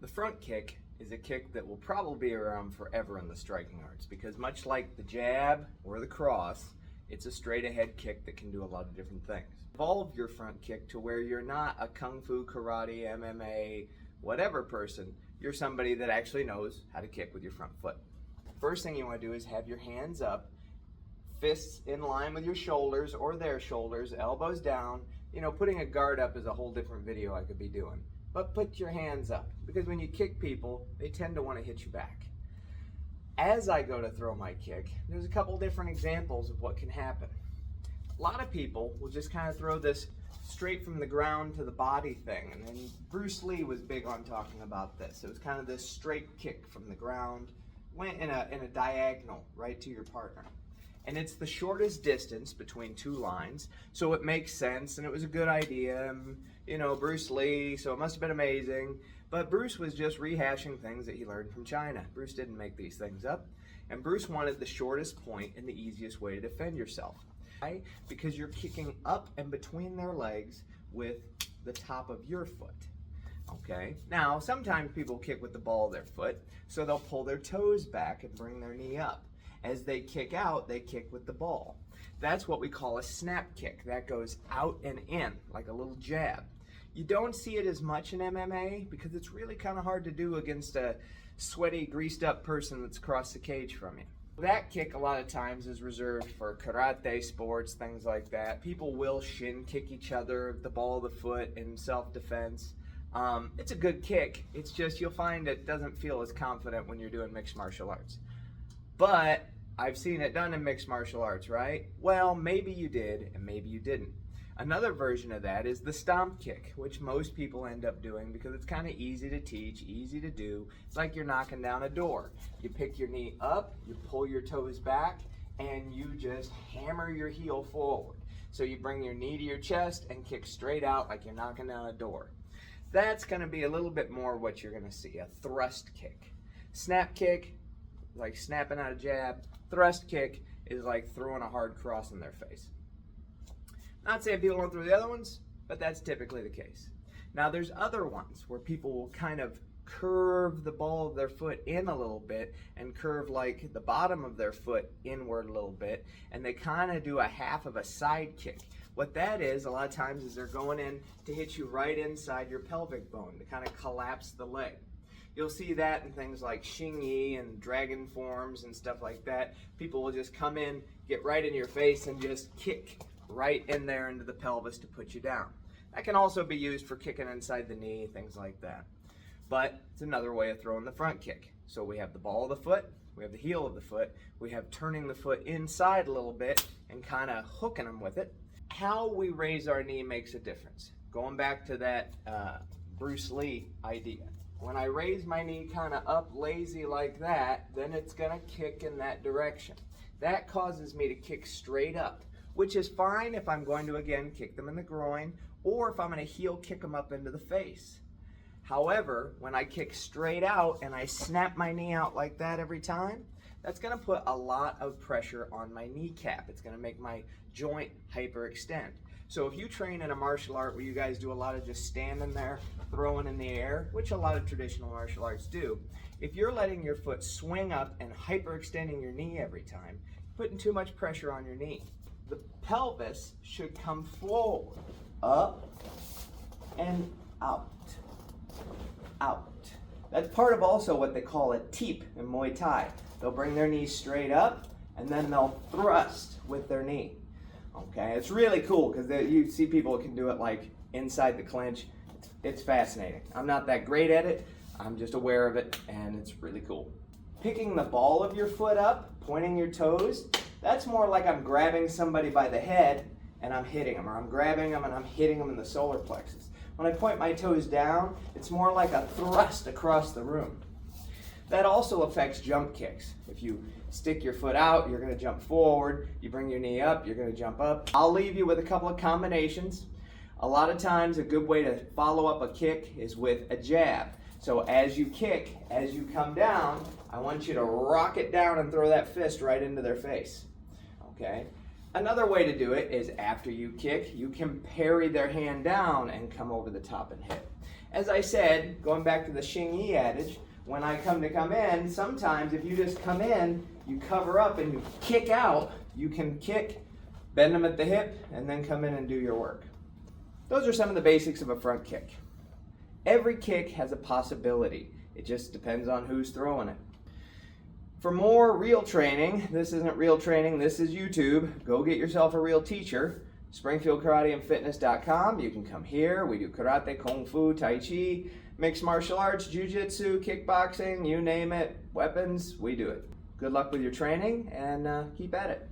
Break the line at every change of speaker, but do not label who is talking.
The front kick is a kick that will probably be around forever in the striking arts because much like the jab or the cross, it's a straight ahead kick that can do a lot of different things. Evolve your front kick to where you're not a kung fu, karate, MMA, whatever person. You're somebody that actually knows how to kick with your front foot. First thing you want to do is have your hands up, fists in line with your shoulders or their shoulders, elbows down. You know, putting a guard up is a whole different video I could be doing. But put your hands up, because when you kick people, they tend to want to hit you back. As I go to throw my kick, there's a couple different examples of what can happen. A lot of people will just kind of throw this straight from the ground to the body thing, and then Bruce Lee was big on talking about this. It was kind of this straight kick from the ground, went in a diagonal right to your partner. And it's the shortest distance between two lines, so it makes sense, and it was a good idea. You know, Bruce Lee, so it must have been amazing. But Bruce was just rehashing things that he learned from China. Bruce didn't make these things up. And Bruce wanted the shortest point and the easiest way to defend yourself. Why? Because you're kicking up and between their legs with the top of your foot. Okay, now sometimes people kick with the ball of their foot, so they'll pull their toes back and bring their knee up. As they kick out, they kick with the ball. That's what we call a snap kick. That goes out and in, like a little jab. You don't see it as much in MMA because it's really kind of hard to do against a sweaty, greased up person that's across the cage from you. That kick a lot of times is reserved for karate sports, things like that. People will shin kick each other, the ball of the foot in self-defense. It's a good kick. It's just you'll find it doesn't feel as confident when you're doing mixed martial arts. But I've seen it done in mixed martial arts, right? Well, maybe you did and maybe you didn't. Another version of that is the stomp kick, which most people end up doing because it's kind of easy to teach, easy to do. It's like you're knocking down a door. You pick your knee up, you pull your toes back, and you just hammer your heel forward. So you bring your knee to your chest and kick straight out like you're knocking down a door. That's going to be a little bit more what you're going to see, a thrust kick. Snap kick, like snapping out a jab. Thrust kick is like throwing a hard cross in their face. Not saying people don't throw the other ones, but that's typically the case. Now there's other ones where people will kind of curve the ball of their foot in a little bit and curve like the bottom of their foot inward a little bit, and they kind of do a half of a side kick. What that is, a lot of times, is they're going in to hit you right inside your pelvic bone to kind of collapse the leg. You'll see that in things like Xing Yi and dragon forms and stuff like that. People will just come in, get right in your face, and just kick right in there into the pelvis to put you down. That can also be used for kicking inside the knee, things like that. But it's another way of throwing the front kick. So we have the ball of the foot, we have the heel of the foot, we have turning the foot inside a little bit and kind of hooking them with it. How we raise our knee makes a difference. Going back to that Bruce Lee idea. When I raise my knee kind of up lazy like that, then it's going to kick in that direction. That causes me to kick straight up, which is fine if I'm going to, again, kick them in the groin, or if I'm going to heel kick them up into the face. However, when I kick straight out and I snap my knee out like that every time, that's going to put a lot of pressure on my kneecap. It's going to make my joint hyperextend. So if you train in a martial art where you guys do a lot of just standing there, throwing in the air, which a lot of traditional martial arts do, if you're letting your foot swing up and hyperextending your knee every time, you're putting too much pressure on your knee. The pelvis should come forward, up, and out, out. That's part of also what they call a teep in Muay Thai. They'll bring their knees straight up, and then they'll thrust with their knee. Okay, it's really cool because you see people who can do it like inside the clinch. It's fascinating. I'm not that great at it. I'm just aware of it, and it's really cool. Picking the ball of your foot up, pointing your toes, that's more like I'm grabbing somebody by the head and I'm hitting them, or I'm grabbing them and I'm hitting them in the solar plexus. When I point my toes down, it's more like a thrust across the room. That also affects jump kicks. If you stick your foot out, you're going to jump forward. You bring your knee up, you're going to jump up. I'll leave you with a couple of combinations. A lot of times a good way to follow up a kick is with a jab. So as you kick, as you come down, I want you to rock it down and throw that fist right into their face. Okay? Another way to do it is after you kick, you can parry their hand down and come over the top and hit. As I said, going back to the Xing Yi adage, when I come in, sometimes if you just come in, you cover up and you kick out, you can kick, bend them at the hip, and then come in and do your work. Those are some of the basics of a front kick. Every kick has a possibility. It just depends on who's throwing it. For more real training, this isn't real training, this is YouTube. Go get yourself a real teacher. SpringfieldKarateandFitness.com. You can come here. We do karate, kung fu, tai chi, mixed martial arts, jiu-jitsu, kickboxing, you name it, weapons, we do it. Good luck with your training and keep at it.